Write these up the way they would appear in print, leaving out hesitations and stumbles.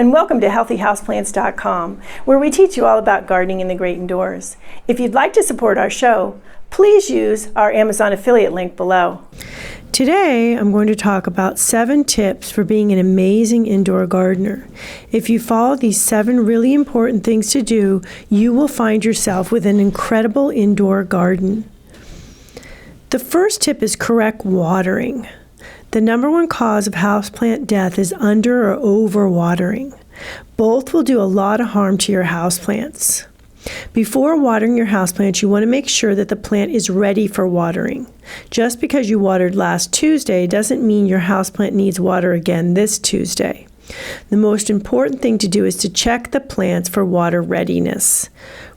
and welcome to HealthyHouseplants.com, where we teach you all about gardening in the great indoors. If you'd like to support our show, please use our Amazon affiliate link below. Today, I'm going to talk about 7 tips for being an amazing indoor gardener. If you follow these 7 really important things to do, you will find yourself with an incredible indoor garden. The first tip is correct watering. The number one cause of houseplant death is under or over watering. Both will do a lot of harm to your houseplants. Before watering your houseplants, you want to make sure that the plant is ready for watering. Just because you watered last Tuesday doesn't mean your houseplant needs water again this Tuesday. The most important thing to do is to check the plants for water readiness.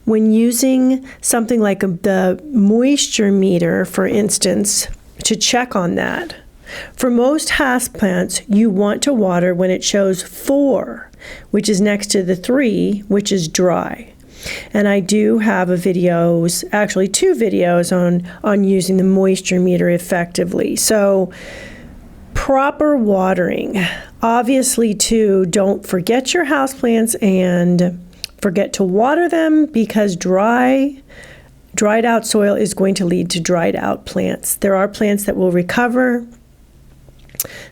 When using something like the moisture meter, for instance, to check on that. For most houseplants, you want to water when it shows 4, which is next to the 3, which is dry. And I do have actually 2 videos on using the moisture meter effectively. So, proper watering. Obviously, too, don't forget your houseplants and forget to water them, because dried out soil is going to lead to dried out plants. There are plants that will recover.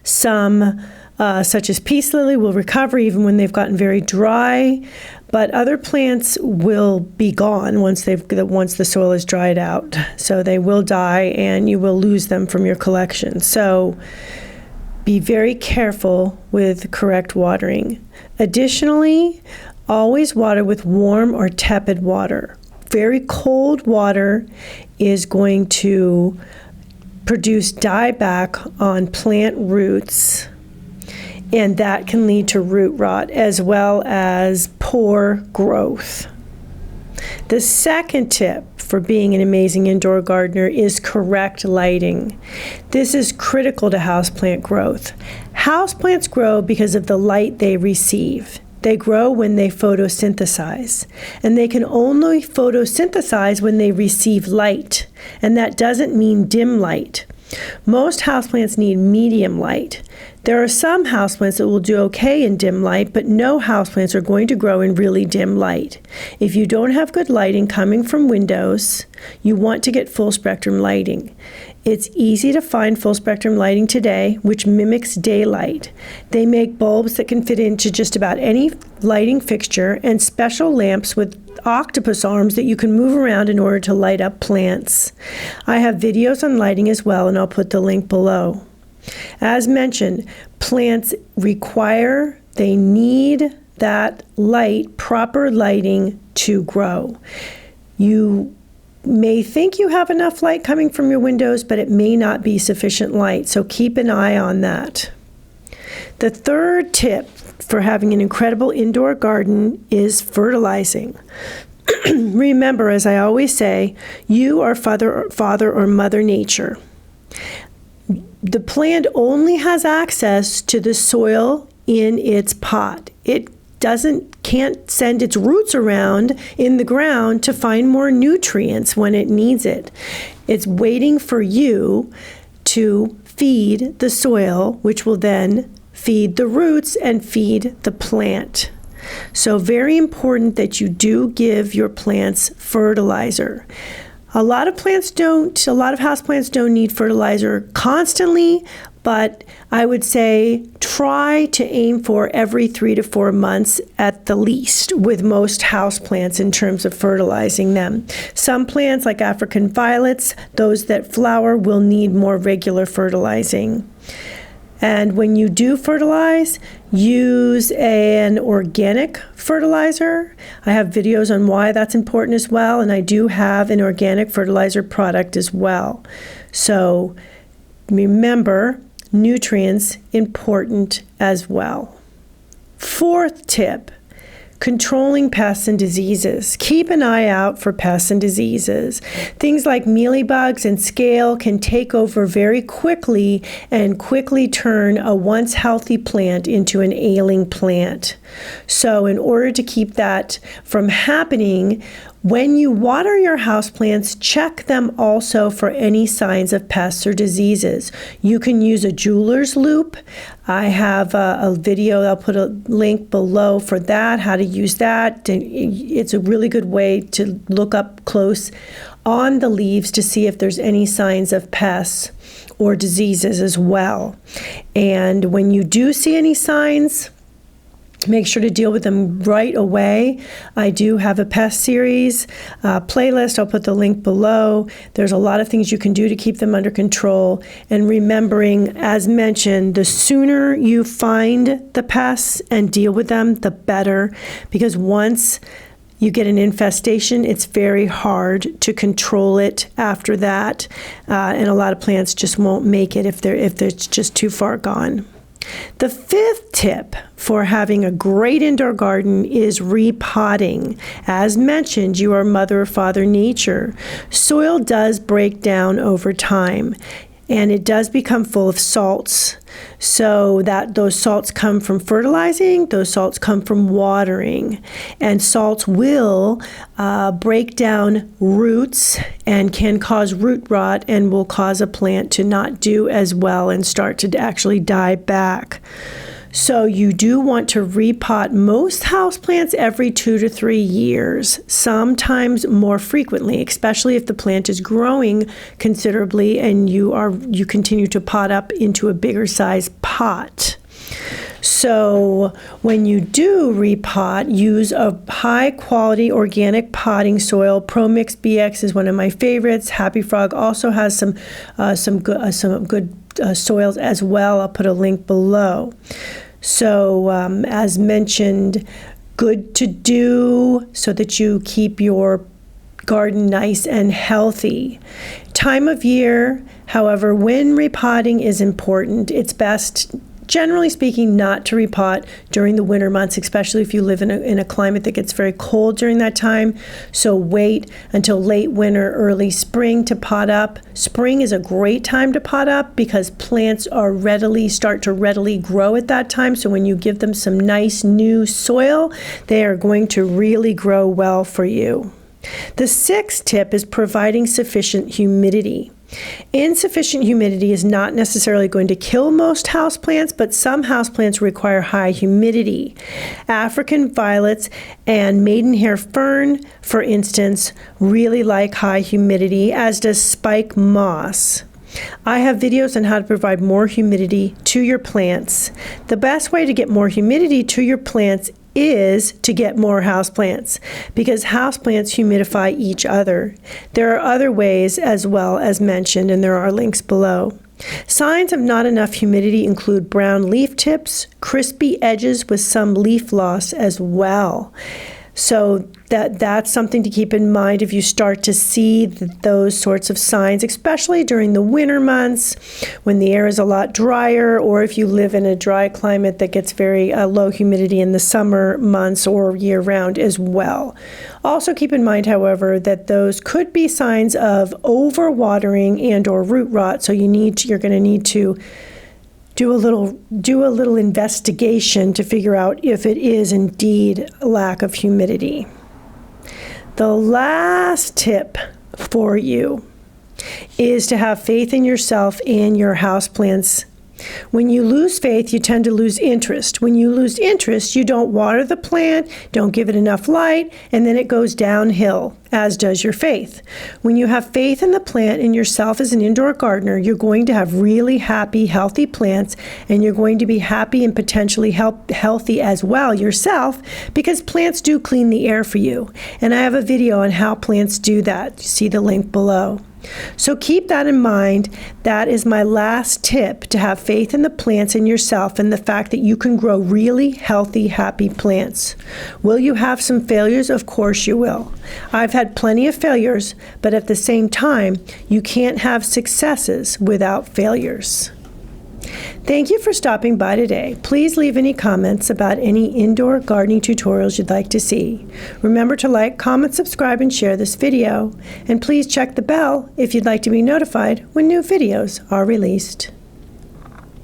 Some, such as peace lily, will recover even when they've gotten very dry, but other plants will be gone once the soil is dried out. So they will die, and you will lose them from your collection. So be very careful with correct watering. Additionally, always water with warm or tepid water. Very cold water is going to produce dieback on plant roots, and that can lead to root rot as well as poor growth. The second tip for being an amazing indoor gardener is correct lighting. This is critical to houseplant growth. Houseplants grow because of the light they receive. They grow when they photosynthesize, and they can only photosynthesize when they receive light, and that doesn't mean dim light. Most houseplants need medium light. There are some houseplants that will do okay in dim light, but no houseplants are going to grow in really dim light. If you don't have good lighting coming from windows, you want to get full spectrum lighting. It's easy to find full spectrum lighting today, which mimics daylight. They make bulbs that can fit into just about any lighting fixture, and special lamps with octopus arms that you can move around in order to light up plants. I have videos on lighting as well, and I'll put the link below. As mentioned, plants they need that light, proper lighting to grow. You may think you have enough light coming from your windows, but it may not be sufficient light, so keep an eye on that. The third tip for having an incredible indoor garden is fertilizing. Remember, as I always say, you are father or mother nature. The plant only has access to the soil in its pot. It can't send its roots around in the ground to find more nutrients when it needs it. It's waiting for you to feed the soil, which will then feed the roots and feed the plant. So very important that you do give your plants fertilizer. A lot of houseplants don't need fertilizer constantly, but I would say try to aim for every 3 to 4 months at the least with most houseplants in terms of fertilizing them. Some plants, like African violets, those that flower, will need more regular fertilizing. And when you do fertilize, use an organic fertilizer. I have videos on why that's important as well, and I do have an organic fertilizer product as well. So remember, nutrients important as well. Fourth tip, controlling pests and diseases. Keep an eye out for pests and diseases. Things like mealybugs and scale can take over very quickly and quickly turn a once healthy plant into an ailing plant. So in order to keep that from happening, When you water your houseplants, check them also for any signs of pests or diseases. You can use a jeweler's loupe. I have a video, I'll put a link below for that, how to use that. It's a really good way to look up close on the leaves to see if there's any signs of pests or diseases as well. And when you do see any signs, make sure to deal with them right away. I do have a pest series playlist. I'll put the link below. There's a lot of things you can do to keep them under control. And remembering, as mentioned, the sooner you find the pests and deal with them, the better. Because once you get an infestation, it's very hard to control it after that. And a lot of plants just won't make it if they're just too far gone. The fifth tip for having a great indoor garden is repotting. As mentioned, you are Mother or Father Nature. Soil does break down over time, and it does become full of salts. So those salts come from fertilizing, those salts come from watering, and salts will break down roots and can cause root rot and will cause a plant to not do as well and start to actually die back. So you do want to repot most houseplants every 2 to 3 years, sometimes more frequently, especially if the plant is growing considerably and you continue to pot up into a bigger size pot. So when you do repot, use a high quality organic potting soil. ProMix BX is one of my favorites. Happy Frog also has some good soils as well. I'll put a link below. So as mentioned, good to do so that you keep your garden nice and healthy. Time of year, however, when repotting is important, it's best, generally speaking, not to repot during the winter months, especially if you live in a climate that gets very cold during that time. So wait until late winter, early spring to pot up. Spring is a great time to pot up because plants start to readily grow at that time. So when you give them some nice new soil, they are going to really grow well for you. The sixth tip is providing sufficient humidity. Insufficient humidity is not necessarily going to kill most houseplants, but some houseplants require high humidity. African violets and maidenhair fern, for instance, really like high humidity, as does spike moss. I have videos on how to provide more humidity to your plants. The best way to get more humidity to your plants is to get more houseplants because houseplants humidify each other. There are other ways as well as mentioned, and there are links below. Signs of not enough humidity include brown leaf tips, crispy edges with some leaf loss as well. So that's something to keep in mind if you start to see those sorts of signs, especially during the winter months when the air is a lot drier, or if you live in a dry climate that gets very low humidity in the summer months or year-round as well. Also keep in mind, however, that those could be signs of overwatering and or root rot, so you're going to need to do a little investigation to figure out if it is indeed a lack of humidity. The last tip for you is to have faith in yourself and your houseplants. When you lose faith, you tend to lose interest. When you lose interest, you don't water the plant, don't give it enough light, and then it goes downhill, as does your faith. When you have faith in the plant and yourself as an indoor gardener, you're going to have really happy, healthy plants, and you're going to be happy and potentially healthy as well yourself, because plants do clean the air for you. And I have a video on how plants do that. See the link below. So keep that in mind. That is my last tip, to have faith in the plants and yourself and the fact that you can grow really healthy, happy plants. Will you have some failures? Of course you will. I've had plenty of failures, but at the same time, you can't have successes without failures. Thank you for stopping by today. Please leave any comments about any indoor gardening tutorials you'd like to see. Remember to like, comment, subscribe, and share this video. And please check the bell if you'd like to be notified when new videos are released.